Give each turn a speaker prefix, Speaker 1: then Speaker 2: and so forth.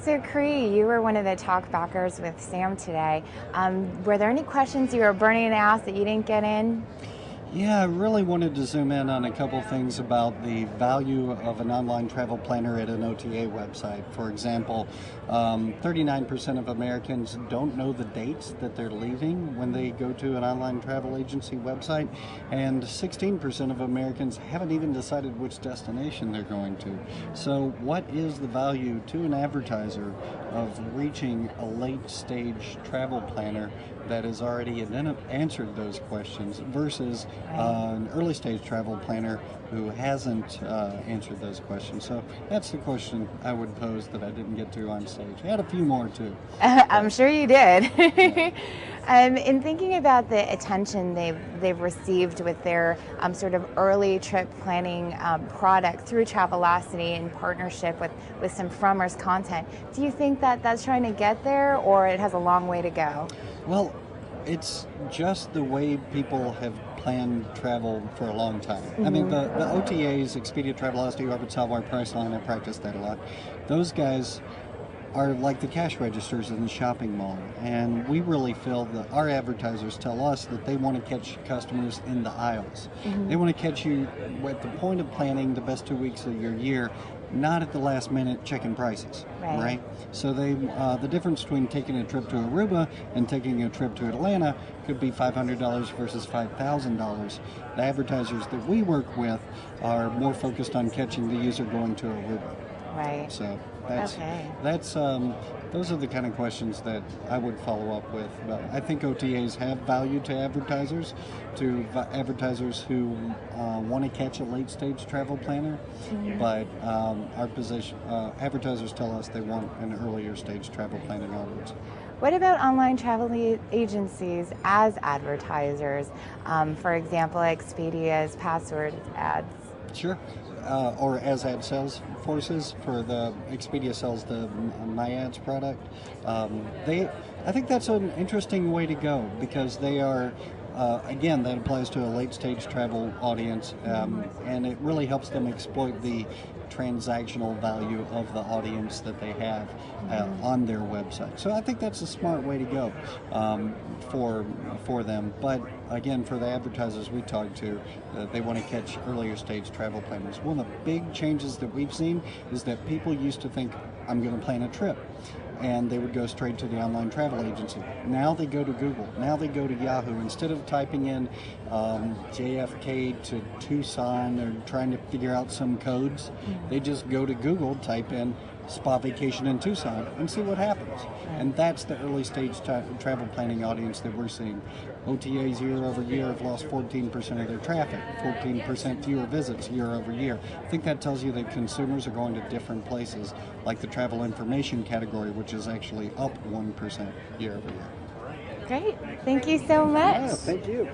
Speaker 1: So Cree, you were one of the talk backers with Sam today. Were there any questions you were burning to ask that you didn't get in?
Speaker 2: Yeah, I really wanted to zoom in on a couple things about the value of an online travel planner at an OTA website. For example, 39% of Americans don't know the dates that they're leaving when they go to an online travel agency website, and 16% of Americans haven't even decided which destination they're going to. So what is the value to an advertiser of reaching a late stage travel planner that has already answered those questions versus an early stage travel planner who hasn't answered those questions? So that's the question I would pose that I didn't get to on stage. I had a few more too.
Speaker 1: I'm sure you did.
Speaker 2: Yeah.
Speaker 1: In thinking about the attention they've received with their sort of early trip planning product through Travelocity in partnership with some Frommer's content, do you think that that's trying to get there, or it has a long way to go?
Speaker 2: Well, it's just the way people have planned travel for a long time. I mean, the OTAs, Expedia, Travelocity, Orbit, Salwire, Priceline, I practice that a lot. Those guys are like the cash registers in the shopping mall, and we really feel that our advertisers tell us that they want to catch customers in the aisles. They want to catch you at the point of planning the best 2 weeks of your year, not at the last minute checking prices, right? So the difference between taking a trip to Aruba and taking a trip to Atlanta could be $500 versus $5,000. The advertisers that we work with are more focused on catching the user going to Aruba.
Speaker 1: Right.
Speaker 2: So that's those are the kind of questions that I would follow up with. But I think OTAs have value to advertisers who want to catch a late stage travel planner. But our position, advertisers tell us they want an earlier stage travel planning audience.
Speaker 1: What about online travel agencies as advertisers? For example, Expedia's password ads.
Speaker 2: Sure. Or as ad sales forces for the Expedia sells the My Ads product. I think that's an interesting way to go because they are, again, that applies to a late stage travel audience, and it really helps them exploit the transactional value of the audience that they have on their website. So I think that's a smart way to go for them. But again, for the advertisers we talk to, they want to catch earlier stage travel planners. One of the big changes that we've seen is that people used to think, I'm going to plan a trip, and they would go straight to the online travel agency. Now they go to Google. Now they go to Yahoo. Instead of typing in JFK to Tucson or trying to figure out some codes, they just go to Google, type in spa vacation in Tucson, and see what happens. And that's the early stage travel planning audience that we're seeing. OTAs year over year have lost 14% of their traffic, 14% fewer visits year over year. I think that tells you that consumers are going to different places, like the travel information category, which is actually up 1% year over year.
Speaker 1: Great. Thank you so much.
Speaker 2: Yeah, thank you.